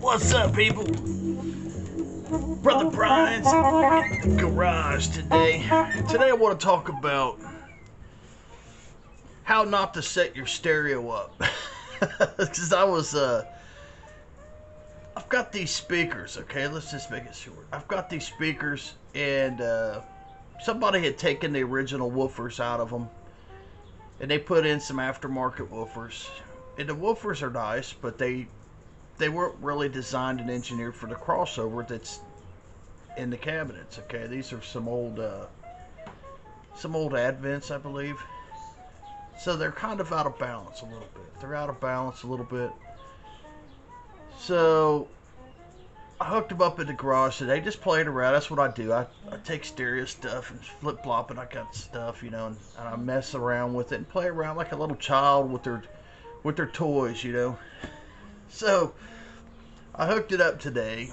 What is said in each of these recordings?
What's up, people? Brother Brian's in the garage today. Today I want to talk about how not to set your stereo up. Because I've got these speakers, okay? Let's just make it short. I've got these speakers, and somebody had taken the original woofers out of them, and they put in some aftermarket woofers. And the woofers are nice, but they weren't really designed and engineered for the crossover that's in the cabinets. Okay, these are some old Advents, I believe. So they're kind of out of balance a little bit. They're out of balance a little bit. So I hooked them up in the garage today. Just playing around. That's what I do. I take stereo stuff and flip flop it. I got stuff, and I mess around with it and play around like a little child with their toys, So I hooked it up today,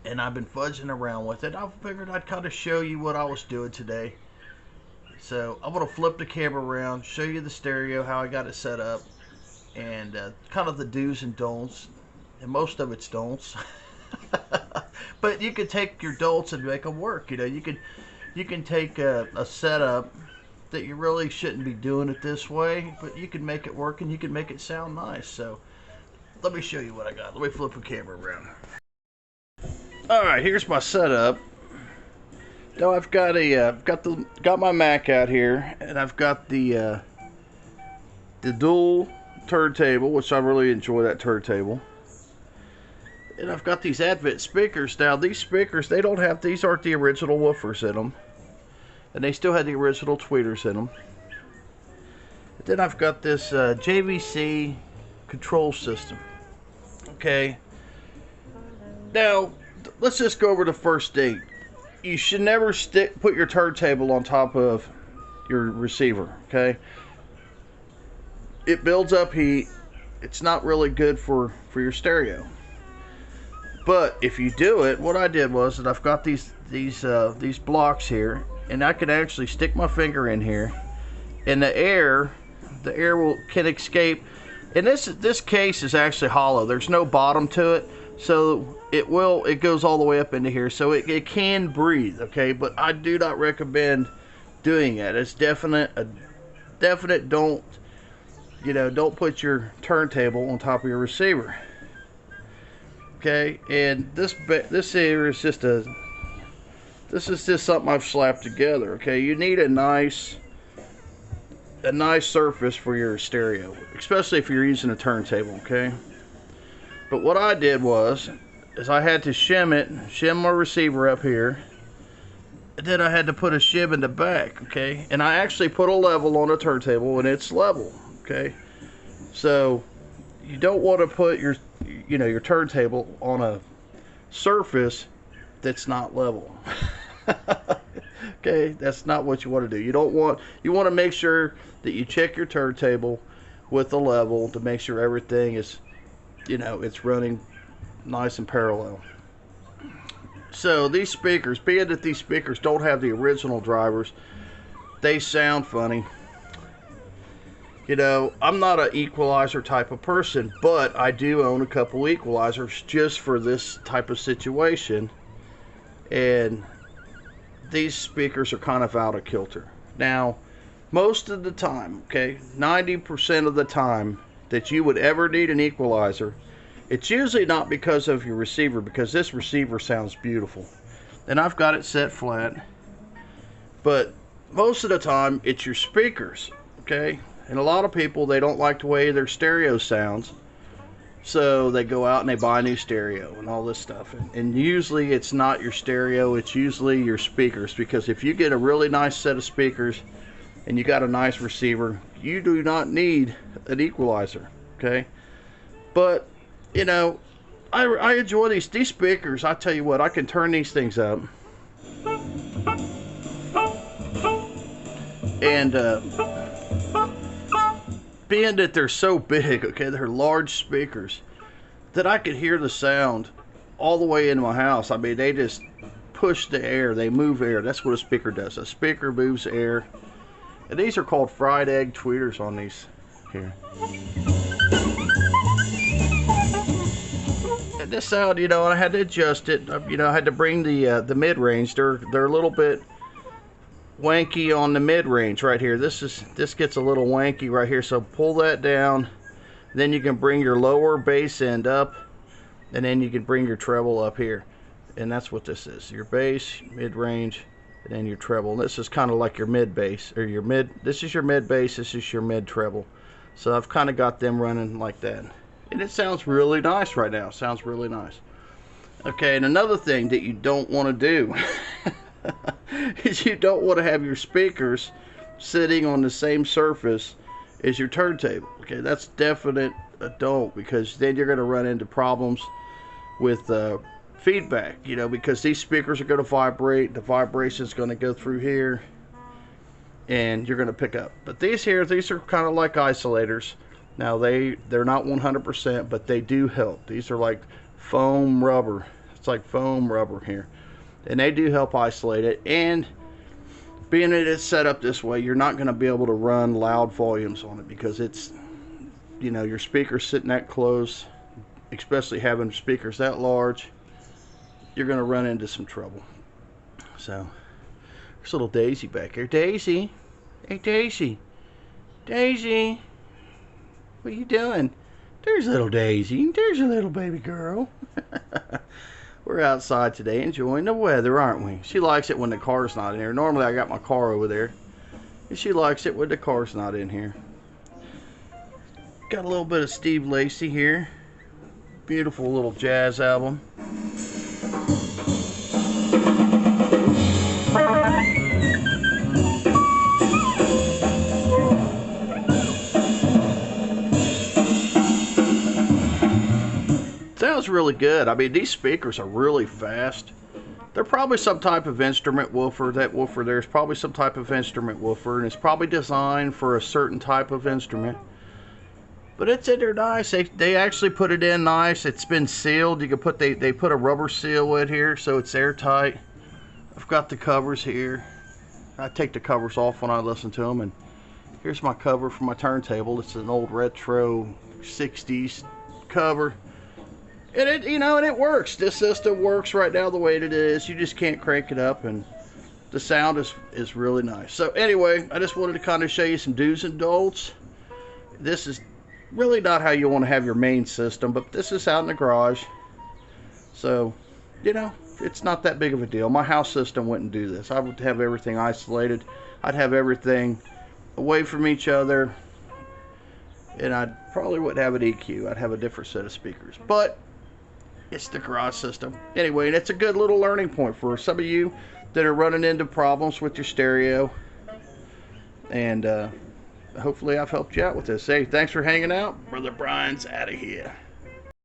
and I've been fudging around with it. I figured I'd kind of show you what I was doing today. So I'm going to flip the camera around, show you the stereo, how I got it set up, and kind of the do's and don'ts. And most of it's don'ts. But you can take your don'ts and make them work. You can take a setup that you really shouldn't be doing it this way, but you can make it work and you can make it sound nice. So let me show you what I got. Let me flip the camera around. Alright, here's my setup. Now I've got got my Mac out here, and I've got the dual turntable, which I really enjoy that turntable. And I've got these Advent speakers. Now these speakers, these aren't the original woofers in them, and they still have the original tweeters in them. And then I've got this JVC control system. Okay. Now let's just go over the first thing. You should never put your turntable on top of your receiver. Okay. It builds up heat. It's not really good for your stereo. But if you do it, what I did was that I've got these blocks here, and I can actually stick my finger in here, and the air can escape. And this case is actually hollow. There's no bottom to it, so it goes all the way up into here, so it can breathe. Okay, but I do not recommend doing it. It's a definite don't. Don't put your turntable on top of your receiver. Okay, and this here is just something I've slapped together. Okay, you need a nice surface for your stereo, especially if you're using a turntable. Okay, but what I did is I had to shim my receiver up here, and then I had to put a shim in the back. Okay, and I actually put a level on the turntable, and it's level. Okay, so you don't want to put your turntable on a surface that's not level. Okay, that's not what you want to do. You want to make sure that you check your turntable with the level to make sure everything is, it's running nice and parallel. So these speakers, being that these speakers don't have the original drivers, they sound funny. I'm not an equalizer type of person, but I do own a couple equalizers just for this type of situation. And these speakers are kind of out of kilter. Now, most of the time, okay, 90% of the time that you would ever need an equalizer, it's usually not because of your receiver, because this receiver sounds beautiful. And I've got it set flat. But most of the time, it's your speakers, okay? And a lot of people, they don't like the way their stereo sounds, so they go out and they buy a new stereo and all this stuff. And usually it's not your stereo, it's usually your speakers, because if you get a really nice set of speakers and you got a nice receiver, you do not need an equalizer. Okay, but I enjoy these speakers. I tell you what, I can turn these things up, and being that they're so big, okay, they're large speakers, that I could hear the sound all the way into my house. I mean, they just push the air, they move air. That's what a speaker does. A speaker moves air. And these are called fried egg tweeters on these here. this sound, you know, I had to adjust it. You know, I had to bring the mid-range. They're a little bit wanky on the mid-range right here. This gets a little wanky right here, so pull that down. Then you can bring your lower bass end up, and then you can bring your treble up here. And that's what this is. Your bass, mid-range, and then your treble. And this is kind of like your mid-bass, or your mid, this is your mid-bass, this is your mid-treble. So I've kind of got them running like that. And it sounds really nice right now. Sounds really nice. Okay, and another thing that you don't want to do is you don't want to have your speakers sitting on the same surface as your turntable. Okay, that's definite a don't, because then you're going to run into problems with feedback, you know, because these speakers are going to vibrate. The vibration is going to go through here, and you're going to pick up. But these are kind of like isolators. Now they're not 100%, but they do help. These are like foam rubber. It's like foam rubber here, and they do help isolate it. And being that it's set up this way, you're not going to be able to run loud volumes on it, because it's, you know, your speakers sitting that close, especially having speakers that large, you're going to run into some trouble. So there's little Daisy back here. Daisy, hey Daisy, Daisy, what are you doing? There's little Daisy. There's a little baby girl. We're outside today enjoying the weather, aren't we? She likes it when the car's not in here. Normally I got my car over there, and she likes it when the car's not in here. Got a little bit of Steve Lacy here. Beautiful little jazz album. Sounds really good. I mean, these speakers are really fast. They're probably some type of instrument woofer. That woofer there is probably some type of instrument woofer, and it's probably designed for a certain type of instrument. But it's in there nice. They actually put it in nice. It's been sealed. You can put they put a rubber seal in here so it's airtight. I've got the covers here. I take the covers off when I listen to them, and here's my cover for my turntable. It's an old retro 60s cover. And it works. This system works right now the way it is. You just can't crank it up, and the sound is really nice. So anyway, I just wanted to kind of show you some do's and don'ts. This is really not how you want to have your main system, but this is out in the garage. So, you know, it's not that big of a deal. My house system wouldn't do this. I would have everything isolated. I'd have everything away from each other, and I probably wouldn't have an EQ. I'd have a different set of speakers. But it's the garage system. Anyway, and it's a good little learning point for some of you that are running into problems with your stereo. And hopefully I've helped you out with this. Hey, thanks for hanging out. Brother Brian's out of here.